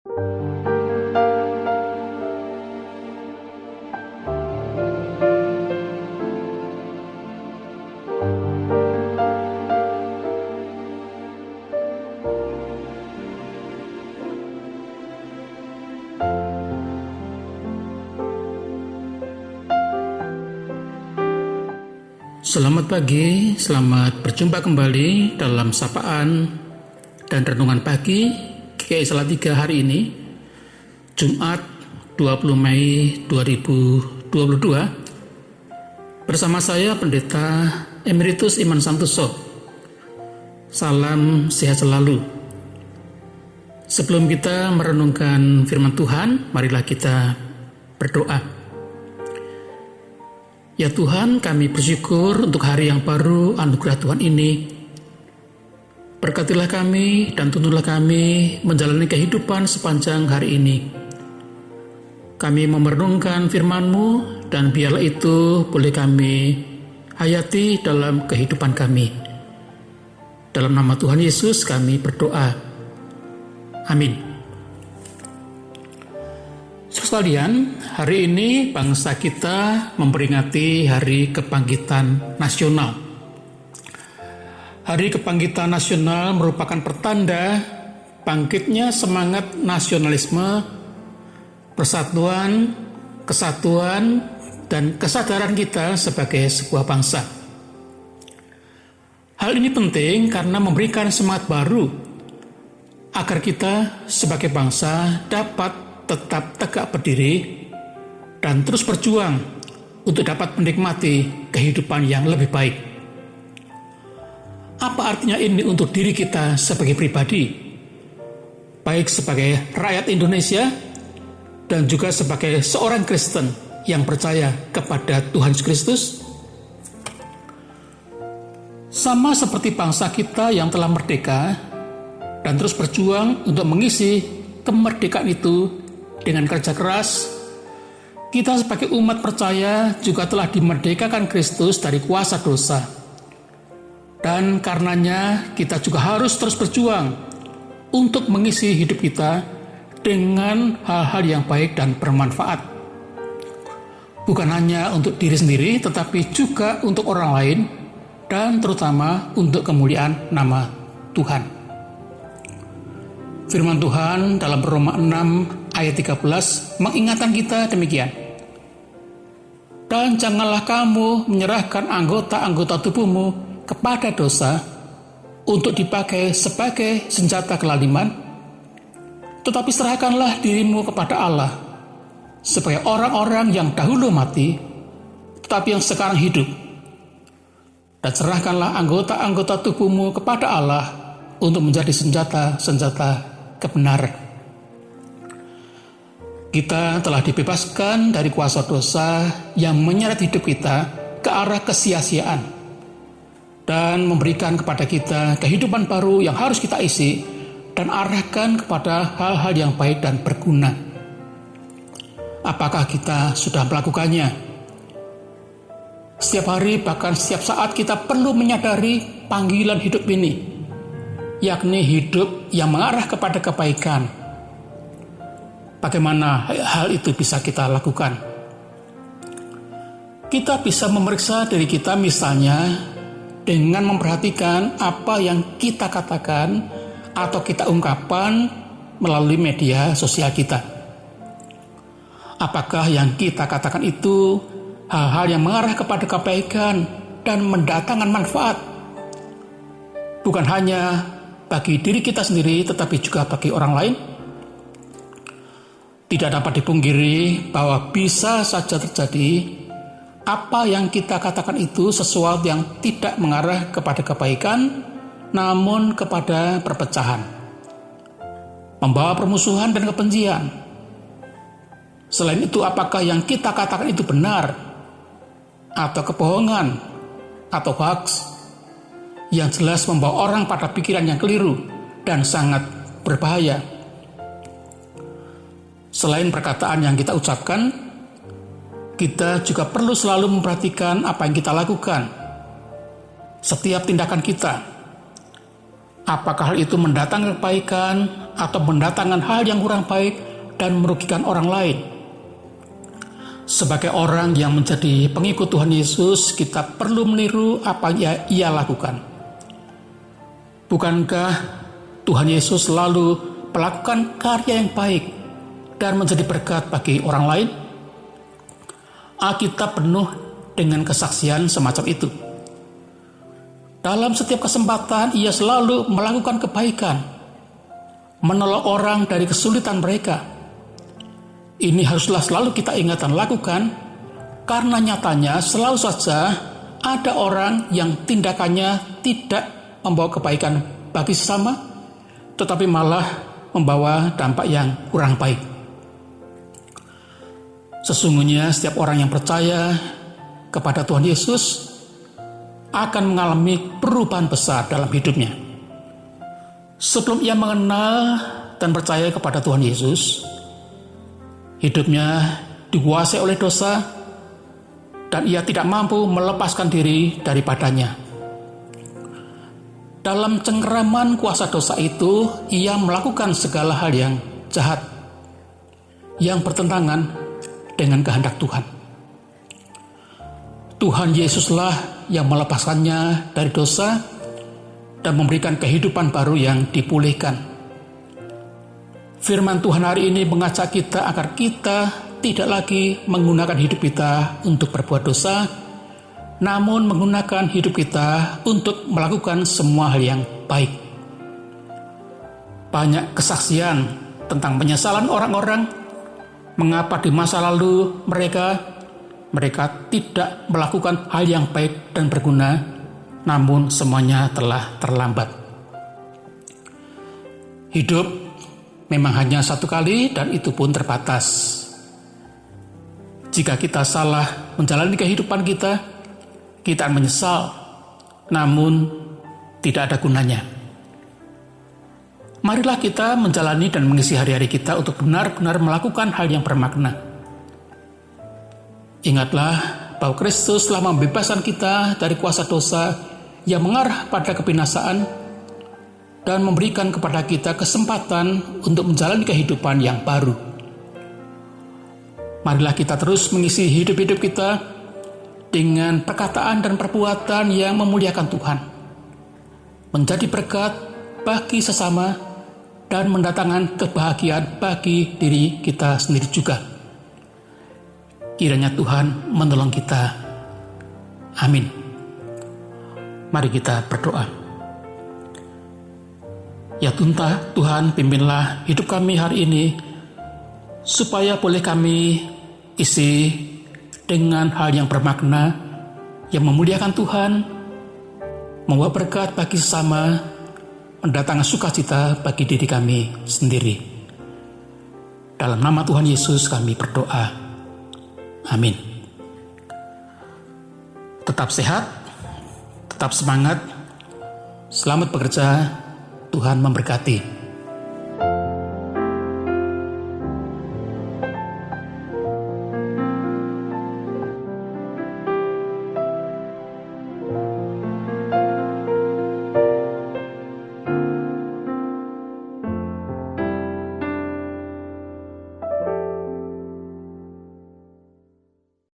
Selamat pagi, selamat berjumpa kembali dalam sapaan dan renungan pagi GKI Salatiga hari ini, Jumat 20 Mei 2022, bersama saya Pendeta Emeritus Iman Santoso. Salam sehat selalu. Sebelum kita merenungkan firman Tuhan, marilah kita berdoa. Ya Tuhan, kami bersyukur untuk hari yang baru anugerah Tuhan ini. Berkatilah kami dan tuntunlah kami menjalani kehidupan sepanjang hari ini. Kami merenungkan firman-Mu dan biarlah itu boleh kami hayati dalam kehidupan kami. Dalam nama Tuhan Yesus kami berdoa. Amin. Sekalian, hari ini bangsa kita memperingati Hari Kebangkitan Nasional. Hari Kebangkitan Nasional merupakan pertanda bangkitnya semangat nasionalisme, persatuan, kesatuan, dan kesadaran kita sebagai sebuah bangsa. Hal ini penting karena memberikan semangat baru agar kita sebagai bangsa dapat tetap tegak berdiri dan terus berjuang untuk dapat menikmati kehidupan yang lebih baik. Apa artinya ini untuk diri kita sebagai pribadi, baik sebagai rakyat Indonesia dan juga sebagai seorang Kristen yang percaya kepada Tuhan Yesus Kristus? Sama seperti bangsa kita yang telah merdeka dan terus berjuang untuk mengisi kemerdekaan itu dengan kerja keras, kita sebagai umat percaya juga telah dimerdekakan Kristus dari kuasa dosa. Dan karenanya kita juga harus terus berjuang untuk mengisi hidup kita dengan hal-hal yang baik dan bermanfaat. Bukan hanya untuk diri sendiri, tetapi juga untuk orang lain, dan terutama untuk kemuliaan nama Tuhan. Firman Tuhan dalam Roma 6 ayat 13 mengingatkan kita demikian. Dan janganlah kamu menyerahkan anggota-anggota tubuhmu kepada dosa untuk dipakai sebagai senjata kelaliman, tetapi serahkanlah dirimu kepada Allah sebagai orang-orang yang dahulu mati, tetapi yang sekarang hidup. Dan serahkanlah anggota-anggota tubuhmu kepada Allah untuk menjadi senjata-senjata kebenaran. Kita telah dibebaskan dari kuasa dosa yang menyeret hidup kita ke arah kesia-siaan dan memberikan kepada kita kehidupan baru yang harus kita isi dan arahkan kepada hal-hal yang baik dan berguna. Apakah kita sudah melakukannya? Setiap hari, bahkan setiap saat kita perlu menyadari panggilan hidup ini, yakni hidup yang mengarah kepada kebaikan. Bagaimana hal itu bisa kita lakukan? Kita bisa memeriksa diri kita misalnya dengan memperhatikan apa yang kita katakan atau kita ungkapkan melalui media sosial kita. Apakah yang kita katakan itu hal-hal yang mengarah kepada kebaikan dan mendatangkan manfaat? Bukan hanya bagi diri kita sendiri, tetapi juga bagi orang lain. Tidak dapat dipungkiri bahwa bisa saja terjadi apa yang kita katakan itu sesuatu yang tidak mengarah kepada kebaikan, namun kepada perpecahan, membawa permusuhan dan kebencian. Selain itu, apakah yang kita katakan itu benar, atau kebohongan, atau hoax, yang jelas membawa orang pada pikiran yang keliru dan sangat berbahaya. Selain perkataan yang kita ucapkan, kita juga perlu selalu memperhatikan apa yang kita lakukan. Setiap tindakan kita, Apakah hal itu mendatangkan kebaikan atau mendatangkan hal yang kurang baik dan merugikan orang lain? Sebagai orang yang menjadi pengikut Tuhan Yesus, kita perlu meniru apa yang Ia lakukan. Bukankah Tuhan Yesus selalu melakukan karya yang baik dan menjadi berkat bagi orang lain? Alkitab penuh dengan kesaksian semacam itu. Dalam setiap kesempatan, Ia selalu melakukan kebaikan, menolong orang dari kesulitan mereka. Ini haruslah selalu kita ingat dan lakukan, karena nyatanya selalu saja ada orang yang tindakannya tidak membawa kebaikan bagi sesama, tetapi malah membawa dampak yang kurang baik. Sesungguhnya setiap orang yang percaya kepada Tuhan Yesus akan mengalami perubahan besar dalam hidupnya. Sebelum ia mengenal dan percaya kepada Tuhan Yesus, hidupnya dikuasai oleh dosa dan ia tidak mampu melepaskan diri daripadanya. Dalam cengkeraman kuasa dosa itu, ia melakukan segala hal yang jahat, yang bertentangan dengan kehendak Tuhan. Tuhan Yesuslah yang melepaskannya dari dosa dan memberikan kehidupan baru yang dipulihkan. Firman Tuhan hari ini mengajak kita agar kita tidak lagi menggunakan hidup kita untuk berbuat dosa, namun menggunakan hidup kita untuk melakukan semua hal yang baik. Banyak kesaksian tentang penyesalan orang-orang, mengapa di masa lalu mereka tidak melakukan hal yang baik dan berguna, namun semuanya telah terlambat. Hidup memang hanya satu kali dan itu pun terbatas. Jika kita salah menjalani kehidupan kita akan menyesal, namun tidak ada gunanya. Marilah kita menjalani dan mengisi hari-hari kita untuk benar-benar melakukan hal yang bermakna. Ingatlah bahwa Kristus telah membebaskan kita dari kuasa dosa yang mengarah pada kebinasaan dan memberikan kepada kita kesempatan untuk menjalani kehidupan yang baru. Marilah kita terus mengisi hidup-hidup kita dengan perkataan dan perbuatan yang memuliakan Tuhan, menjadi berkat bagi sesama dan mendatangkan kebahagiaan bagi diri kita sendiri juga. Kiranya Tuhan menolong kita. Amin. Mari kita berdoa. Ya Tuhan, pimpinlah hidup kami hari ini, supaya boleh kami isi dengan hal yang bermakna, yang memuliakan Tuhan, membawa berkat bagi sesama, mendatangkan sukacita bagi diri kami sendiri. Dalam nama Tuhan Yesus kami berdoa. Amin. Tetap sehat, tetap semangat, selamat bekerja, Tuhan memberkati.